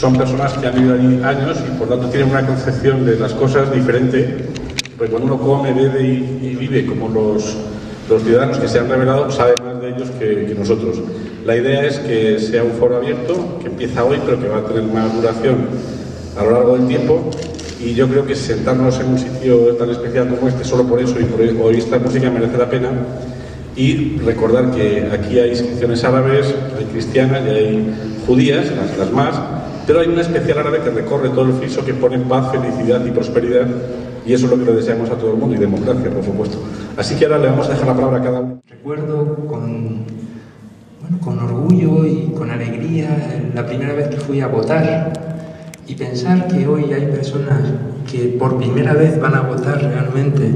son personas que han vivido allí años y por tanto tienen una concepción de las cosas diferente. Pues cuando uno come, bebe y vive como los ciudadanos que se han revelado, sabe más de ellos que nosotros. La idea es que sea un foro abierto, que empieza hoy, pero que va a tener más duración a lo largo del tiempo. Y yo creo que sentarnos en un sitio tan especial como este, solo por eso y por oír esta música, merece la pena. Y recordar que aquí hay inscripciones árabes, hay cristianas y hay judías, las más, pero hay una especial árabe que recorre todo el friso, que pone paz, felicidad y prosperidad, y eso es lo que le deseamos a todo el mundo, y democracia, por supuesto. Así que ahora le vamos a dejar la palabra a cada uno. Recuerdo con orgullo y con alegría la primera vez que fui a votar, y pensar que hoy hay personas que por primera vez van a votar realmente,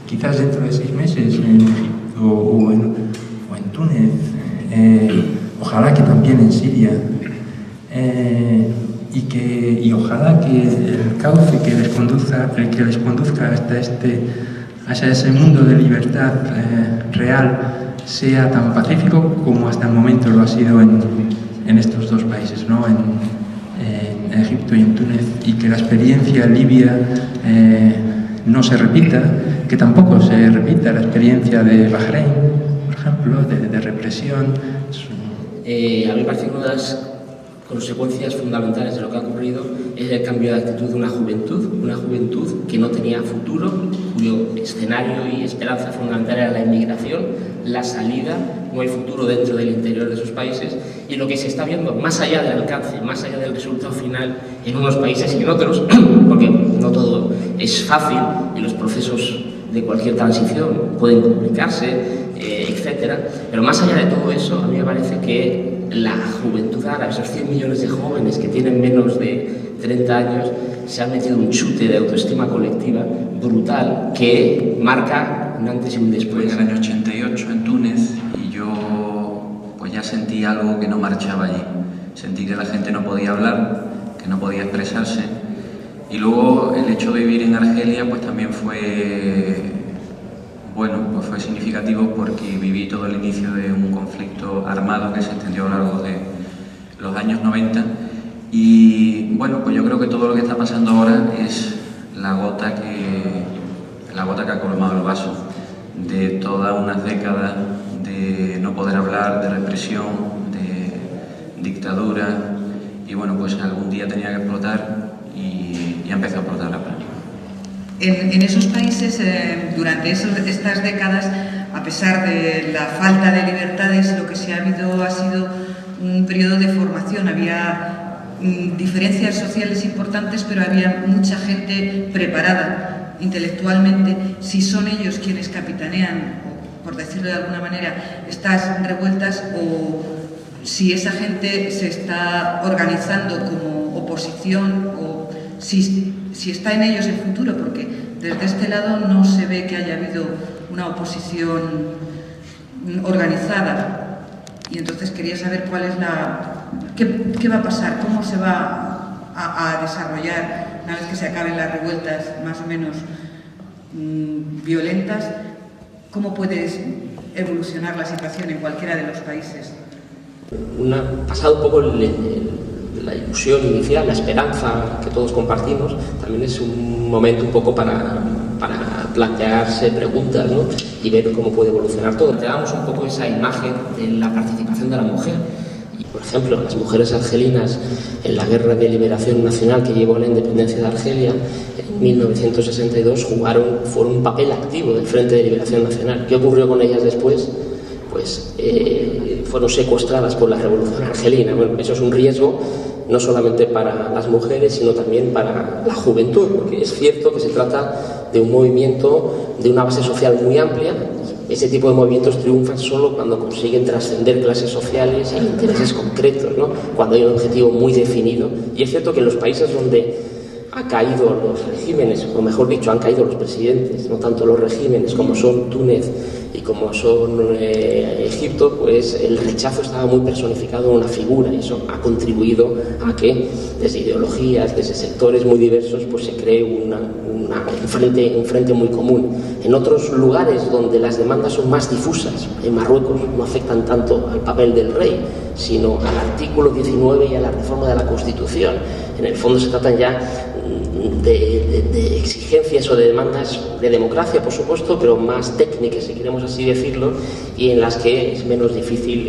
quizás dentro de 6 meses, en Egipto o en Túnez, ojalá que también en Siria, y ojalá que el cauce que les conduzca hacia ese mundo de libertad real sea tan pacífico como hasta el momento lo ha sido en estos 2 países, ¿no? en Egipto y en Túnez, y que la experiencia libia no se repita, que tampoco se repita la experiencia de Bahrein, por ejemplo, de represión. A mí me parece que una de las consecuencias fundamentales de lo que ha ocurrido es el cambio de actitud de una juventud que no tenía futuro, cuyo escenario y esperanza fundamental era la inmigración, la salida, no hay futuro dentro del interior de sus países, y lo que se está viendo más allá del alcance, más allá del resultado final en unos países y en otros, porque no todo es fácil y los procesos de cualquier transición pueden complicarse, etcétera, pero más allá de todo eso, a mí me parece que la juventud árabe, esos 100 millones de jóvenes que tienen menos de 30 años, se han metido un chute de autoestima colectiva brutal que marca un antes y un después. Fue en el año 88 en Túnez y yo pues ya sentí algo que no marchaba allí. Sentí que la gente no podía hablar, que no podía expresarse, y luego el hecho de vivir en Argelia pues también fue significativo, porque viví todo el inicio de un conflicto armado que se extendió a lo largo de los años 90, y bueno, pues yo creo que todo lo que está pasando ahora es la gota que ha colmado el vaso de todas unas décadas de no poder hablar, de represión, de dictadura, y bueno, pues algún día tenía que explotar y empezó a explotar la plana. En esos países, durante estas décadas, a pesar de la falta de libertades, lo que se ha habido ha sido un periodo de formación. Había diferencias sociales importantes, pero había mucha gente preparada intelectualmente. Si son ellos quienes capitanean, por decirlo de alguna manera, estas revueltas, o si esa gente se está organizando como oposición, o si está en ellos el futuro, porque desde este lado no se ve que haya habido una oposición organizada. Y entonces quería saber cuál es qué va a pasar, cómo se va a desarrollar una vez que se acaben las revueltas más o menos violentas, cómo puede evolucionar la situación en cualquiera de los países. Pasado un poco la ilusión inicial, la esperanza que todos compartimos, también es un momento un poco para plantearse preguntas, ¿no? Y ver cómo puede evolucionar todo. Planteamos un poco esa imagen de la participación de la mujer. Y, por ejemplo, las mujeres argelinas en la guerra de liberación nacional que llevó a la independencia de Argelia en 1962 fueron un papel activo del Frente de Liberación Nacional. ¿Qué ocurrió con ellas después? Pues fueron secuestradas por la revolución argelina. Bueno, eso es un riesgo no solamente para las mujeres, sino también para la juventud, porque es cierto que se trata de un movimiento de una base social muy amplia. Ese tipo de movimientos triunfan solo cuando consiguen trascender clases sociales e intereses concretos, ¿no? Cuando hay un objetivo muy definido. Y es cierto que en los países donde han caído los regímenes, o mejor dicho, han caído los presidentes, no tanto los regímenes, como son Túnez y como son Egipto, pues el rechazo estaba muy personificado en una figura, y eso ha contribuido a que desde ideologías, desde sectores muy diversos, pues se cree un frente muy común. En otros lugares donde las demandas son más difusas, en Marruecos, no afectan tanto al papel del rey, sino al artículo 19 y a la reforma de la Constitución. En el fondo se tratan ya de exigencias o de demandas de democracia, por supuesto, pero más técnicas, si queremos así decirlo, y en las que es menos difícil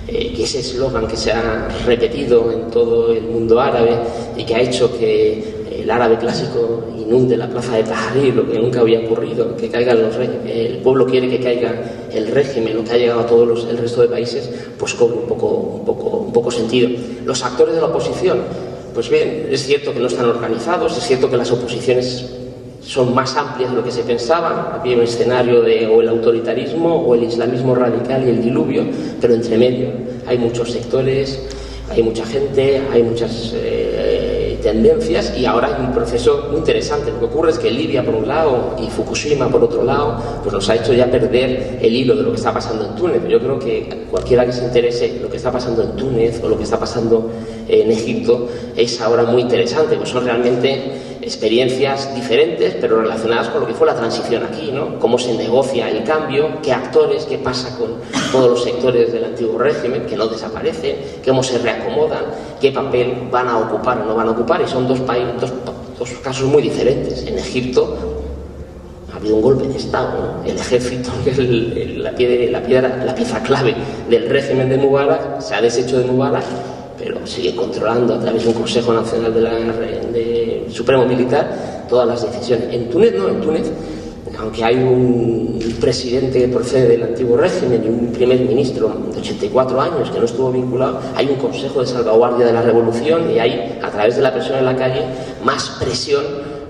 que ese eslogan que se ha repetido en todo el mundo árabe y que ha hecho que el árabe clásico inunde la plaza de Tahrir, lo que nunca había ocurrido, que caigan el pueblo quiere que caiga el régimen, lo que ha llegado a todos el resto de países, pues cobre un poco sentido. Los actores de la oposición, pues bien, es cierto que no están organizados, es cierto que las oposiciones son más amplias de lo que se pensaba, había un escenario de o el autoritarismo o el islamismo radical y el diluvio, pero entre medio hay muchos sectores, hay mucha gente, hay muchas tendencias, y ahora hay un proceso muy interesante. Lo que ocurre es que Libia por un lado y Fukushima por otro lado, pues nos ha hecho ya perder el hilo de lo que está pasando en Túnez. Yo creo que cualquiera que se interese lo que está pasando en Túnez o lo que está pasando en Egipto es ahora muy interesante, pues son realmente experiencias diferentes, pero relacionadas con lo que fue la transición aquí, ¿no? Cómo se negocia el cambio, qué actores, qué pasa con todos los sectores del antiguo régimen, que no desaparecen, cómo se reacomodan, qué papel van a ocupar o no van a ocupar, y son dos casos muy diferentes. En Egipto ha habido un golpe de Estado, ¿no? El ejército, que es la pieza clave del régimen de Mubarak, se ha deshecho de Mubarak, pero sigue controlando a través de un Consejo Nacional de Supremo Militar todas las decisiones. En Túnez no, en Túnez, aunque hay un presidente que procede del antiguo régimen y un primer ministro de 84 años que no estuvo vinculado, hay un Consejo de Salvaguardia de la Revolución, y hay, a través de la presión en la calle, más presión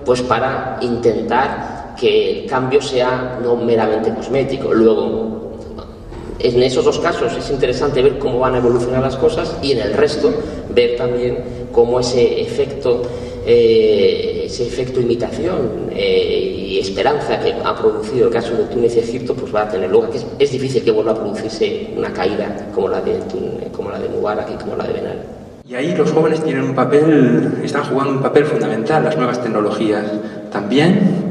pues para intentar que el cambio sea no meramente cosmético. Luego, en esos dos casos es interesante ver cómo van a evolucionar las cosas, y en el resto ver también cómo ese efecto imitación y esperanza que ha producido el caso de Túnez y Egipto, pues va a tener lugar. Es difícil que vuelva a producirse una caída como la de Mubarak y como la de Ben Ali. Y ahí los jóvenes están jugando un papel fundamental, las nuevas tecnologías. También,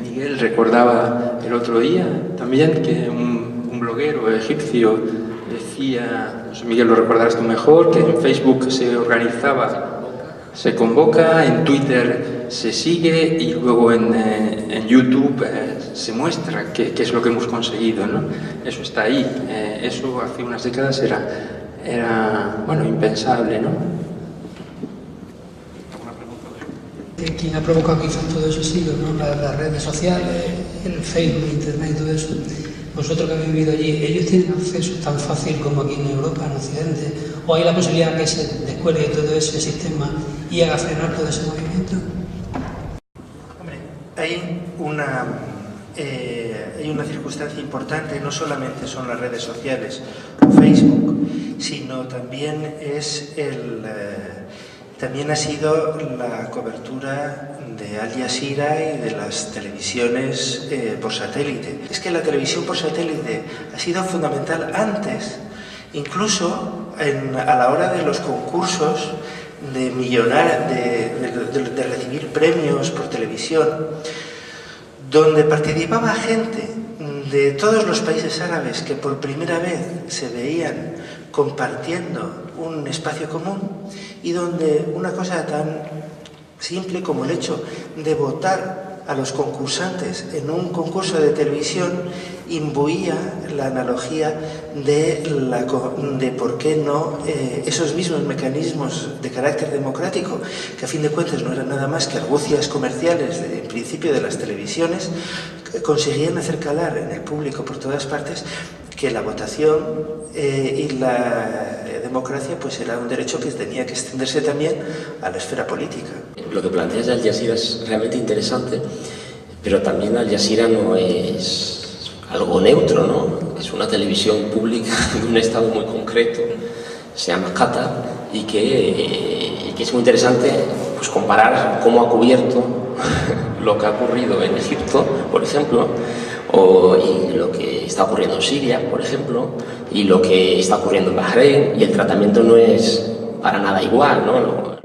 Miguel recordaba el otro día también que un bloguero egipcio decía, no sé, Miguel, lo recordarás tú mejor, que en Facebook se convoca, en Twitter se sigue, y luego en YouTube se muestra qué es lo que hemos conseguido, ¿no? Eso está ahí. Eso hace unas décadas era bueno, impensable, ¿no? Quien ha provocado quizás todo eso ha sido, ¿no? Las redes sociales, el Facebook, Internet y todo eso. Vosotros que habéis vivido allí, ¿ellos tienen acceso tan fácil como aquí en Europa, en Occidente? ¿O hay la posibilidad de que se descuelgue todo ese sistema y haga frenar todo ese movimiento? Hombre, hay una circunstancia importante, no solamente son las redes sociales o Facebook, sino también también ha sido la cobertura de Al Jazeera y de las televisiones por satélite. Es que la televisión por satélite ha sido fundamental antes, incluso a la hora de los concursos de recibir premios por televisión, donde participaba gente de todos los países árabes que por primera vez se veían compartiendo un espacio común, y donde una cosa tan simple como el hecho de votar a los concursantes en un concurso de televisión imbuía la analogía de por qué no esos mismos mecanismos de carácter democrático, que a fin de cuentas no eran nada más que argucias comerciales en principio de las televisiones, conseguían hacer calar en el público por todas partes que la votación y la democracia pues era un derecho que tenía que extenderse también a la esfera política. Lo que planteas de Al Jazeera es realmente interesante, pero también Al Jazeera no es algo neutro, ¿no? Es una televisión pública de un estado muy concreto, se llama Qatar, y que es muy interesante pues comparar cómo ha cubierto lo que ha ocurrido en Egipto, por ejemplo, y lo que está ocurriendo en Siria, por ejemplo, y lo que está ocurriendo en Bahrein, y el tratamiento no es para nada igual, ¿no?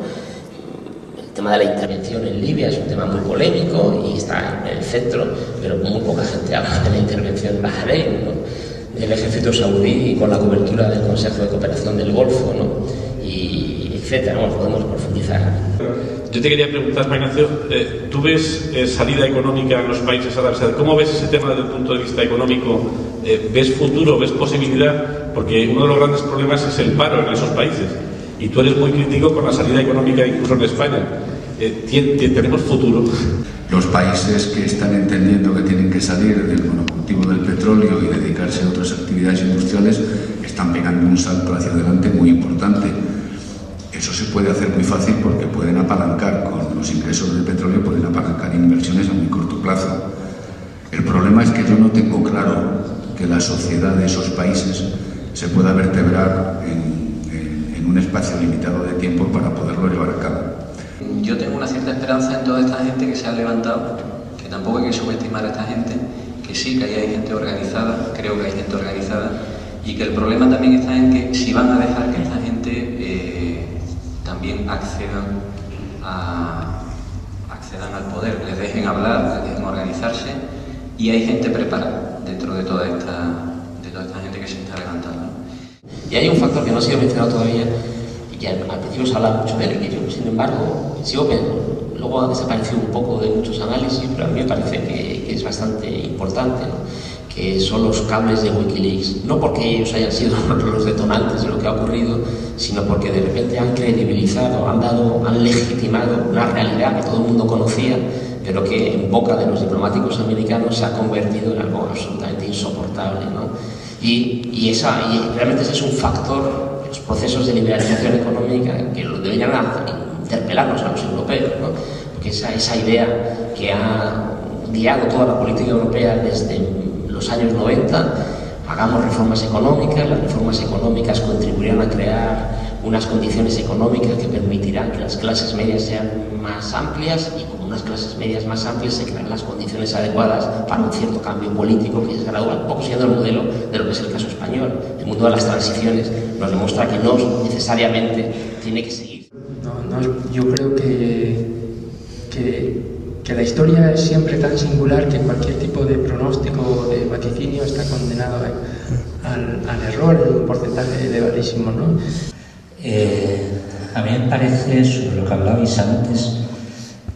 El tema de la intervención en Libia es un tema muy polémico y está en el centro, pero muy poca gente habla de la intervención en Bahrein, ¿no? Del ejército saudí con la cobertura del Consejo de Cooperación del Golfo, ¿no? Y etcétera, ¿no? Podemos profundizar. Yo te quería preguntar, Ignacio, ¿tú ves salida económica en los países árabes? ¿Cómo ves ese tema desde el punto de vista económico? ¿Ves futuro, ves posibilidad? Porque uno de los grandes problemas es el paro en esos países. Y tú eres muy crítico con la salida económica incluso en España. ¿Tenemos futuro? Los países que están entendiendo que tienen que salir del monocultivo del petróleo y dedicarse a otras actividades industriales están pegando un salto hacia adelante muy importante. Eso se puede hacer muy fácil porque pueden apalancar con los ingresos del petróleo, pueden apalancar inversiones a muy corto plazo. El problema es que yo no tengo claro que la sociedad de esos países se pueda vertebrar en un espacio limitado de tiempo para poderlo llevar a cabo. Yo tengo una cierta esperanza en toda esta gente que se ha levantado, que tampoco hay que subestimar a esta gente, que sí, que hay gente organizada, creo que hay gente organizada, y que el problema también está en que si van a dejar que esta gente también accedan al poder, les dejen hablar, les dejen organizarse, y hay gente preparada dentro de toda esta gente que se está levantando. Y hay un factor que no ha sido mencionado todavía, y que al principio se habla mucho de él, que yo, sin embargo, luego ha desaparecido un poco de muchos análisis, pero a mí me parece que es bastante importante, ¿no? Que son los cables de Wikileaks. No porque ellos hayan sido los detonantes de lo que ha ocurrido, sino porque de repente han credibilizado, han legitimado una realidad que todo el mundo conocía, pero que en boca de los diplomáticos americanos se ha convertido en algo absolutamente insoportable, ¿no? Y realmente ese es un factor, los procesos de liberalización económica, que deberían interpelarnos a los europeos, ¿no? Porque esa idea que ha guiado toda la política europea desde los años 90, hagamos reformas económicas, las reformas económicas contribuirán a crear unas condiciones económicas que permitirán que las clases medias sean más amplias, y con unas clases medias más amplias se crean las condiciones adecuadas para un cierto cambio político que es gradual, un poco siendo el modelo de lo que es el caso español. El mundo de las transiciones nos demuestra que no necesariamente tiene que seguir. Yo creo que la historia es siempre tan singular que cualquier tipo de pronóstico o de vaticinio está condenado al error en un porcentaje elevadísimo, ¿no? A mí me parece, sobre lo que hablabais antes,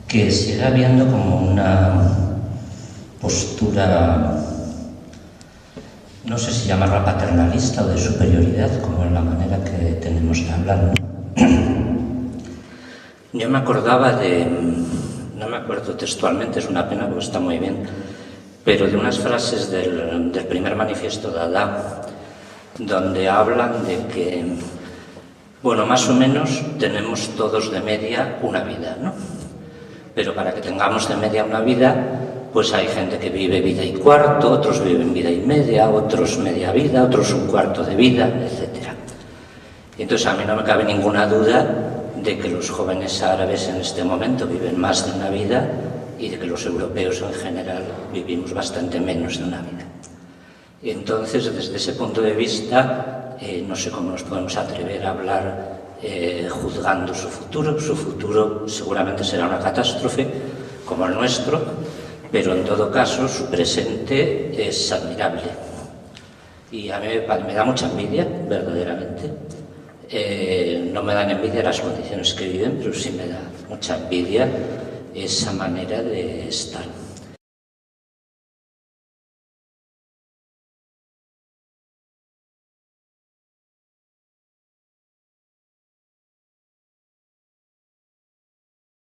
que sigue habiendo como una postura, no sé si llamarla paternalista o de superioridad, como en la manera que tenemos de hablar, ¿no? Yo me acordaba no me acuerdo textualmente, es una pena porque está muy bien, pero de unas frases del primer manifiesto de Dada, donde hablan de que, bueno, más o menos tenemos todos de media una vida, ¿no? Pero para que tengamos de media una vida, pues hay gente que vive vida y cuarto, otros viven vida y media, otros media vida, otros un cuarto de vida, etc. Y entonces a mí no me cabe ninguna duda de que los jóvenes árabes en este momento viven más de una vida y de que los europeos en general vivimos bastante menos de una vida. Y entonces, desde ese punto de vista, no sé cómo nos podemos atrever a hablar juzgando su futuro. Su futuro seguramente será una catástrofe, como el nuestro, pero en todo caso su presente es admirable. Y a mí me da mucha envidia, verdaderamente. No me dan envidia las condiciones que viven, pero sí me da mucha envidia esa manera de estar.